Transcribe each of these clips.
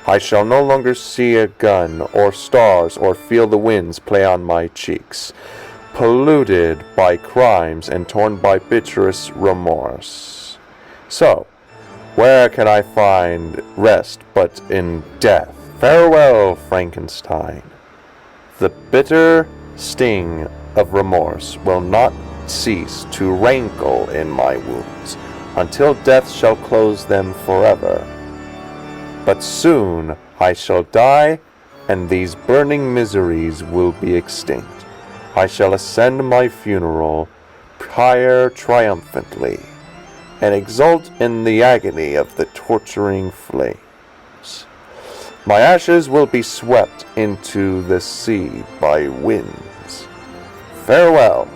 I shall no longer see a gun or stars or feel the winds play on my cheeks, polluted by crimes and torn by bitterest remorse. So, where can I find rest but in death? Farewell, Frankenstein. The bitter sting of remorse will not cease to rankle in my wounds until death shall close them forever. But soon I shall die, and these burning miseries will be extinct. I shall ascend my funeral pyre triumphantly, and exult in the agony of the torturing flames. My ashes will be swept into the sea by winds. Farewell.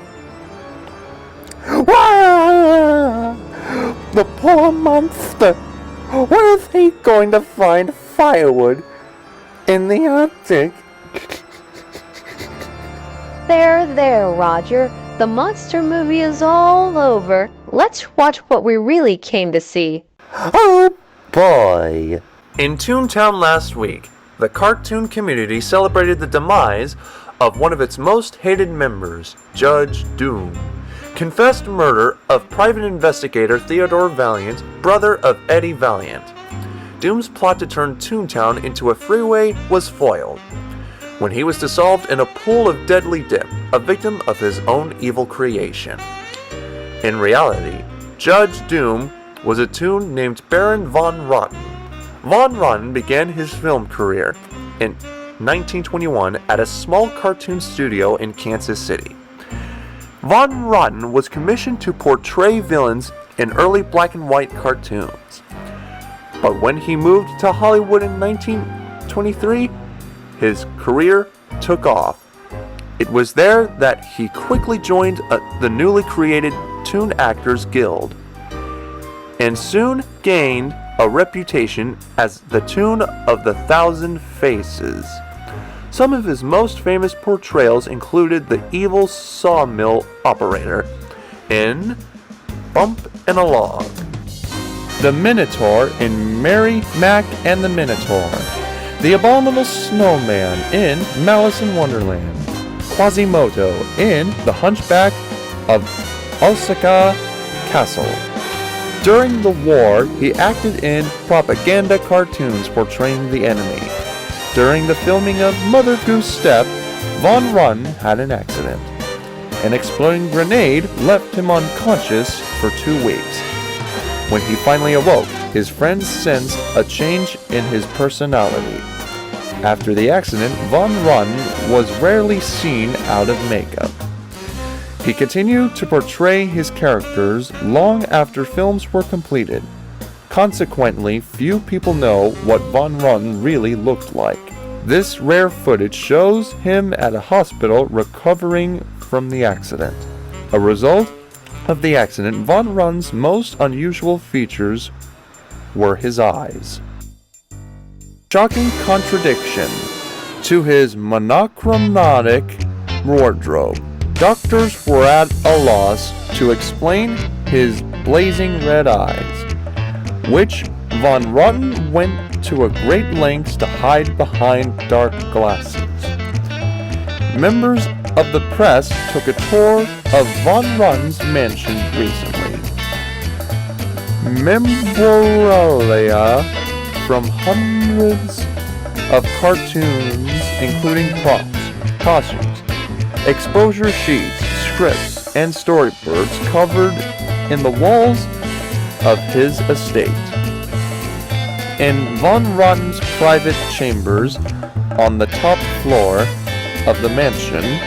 The poor monster! Where is he going to find firewood in the Arctic? There, Roger. The monster movie is all over. Let's watch what we really came to see. Oh, boy. In Toontown last week, the cartoon community celebrated the demise of one of its most hated members, Judge Doom. Confessed murder of private investigator Theodore Valiant, brother of Eddie Valiant. Doom's plot to turn Toontown into a freeway was foiled when he was dissolved in a pool of deadly dip, a victim of his own evil creation. In reality, Judge Doom was a toon named Baron Von Rotten. Von Rotten began his film career in 1921 at a small cartoon studio in Kansas City. Von Rotten was commissioned to portray villains in early black and white cartoons. But when he moved to Hollywood in 1923, his career took off. It was there that he quickly joined the newly created Toon Actors Guild, and soon gained a reputation as the Toon of the Thousand Faces. Some of his most famous portrayals included the evil sawmill operator in Bump and a Log, the Minotaur in Mary, Mac and the Minotaur, the abominable snowman in Malice in Wonderland, Quasimodo in The Hunchback of Osaka Castle. During the war, he acted in propaganda cartoons portraying the enemy. During the filming of Mother Goose Step, Von Rotten had an accident. An exploding grenade left him unconscious for 2 weeks. When he finally awoke, his friends sensed a change in his personality. After the accident, Von Rotten was rarely seen out of makeup. He continued to portray his characters long after films were completed. Consequently, few people know what Von Rotten really looked like. This rare footage shows him at a hospital recovering from the accident. A result of the accident, Von Rotten's most unusual features were his eyes. Shocking contradiction to his monochromatic wardrobe. Doctors were at a loss to explain his blazing red eyes, which Von Rotten went to a great lengths to hide behind dark glasses. Members of the press took a tour of Von Rotten's mansion recently. Memorabilia from hundreds of cartoons, including props, costumes, exposure sheets, scripts, and storyboards covered in the walls of his estate. In Von Rotten's private chambers on the top floor of the mansion,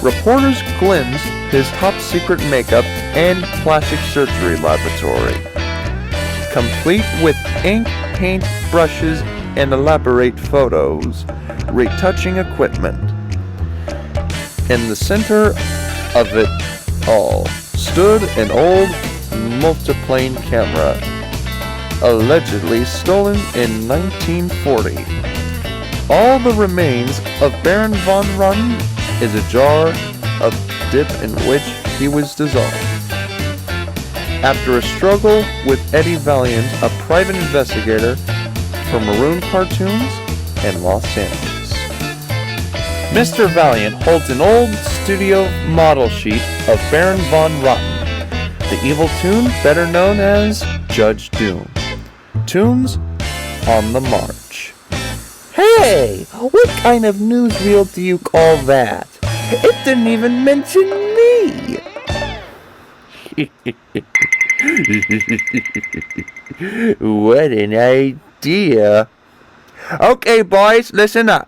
reporters glimpsed his top-secret makeup and plastic surgery laboratory, complete with ink, paint, brushes, and elaborate photos, retouching equipment. In the center of it all stood an old multiplane camera, allegedly stolen in 1940. All the remains of Baron Von Rotten is a jar of dip in which he was dissolved. After a struggle with Eddie Valiant, a private investigator for Maroon Cartoons in Los Angeles. Mr. Valiant holds an old studio model sheet of Baron Von Rotten, the evil Toon better known as Judge Doom. Toons on the march. Hey, what kind of newsreel do you call that? It didn't even mention me. What an idea. Okay, boys, listen up.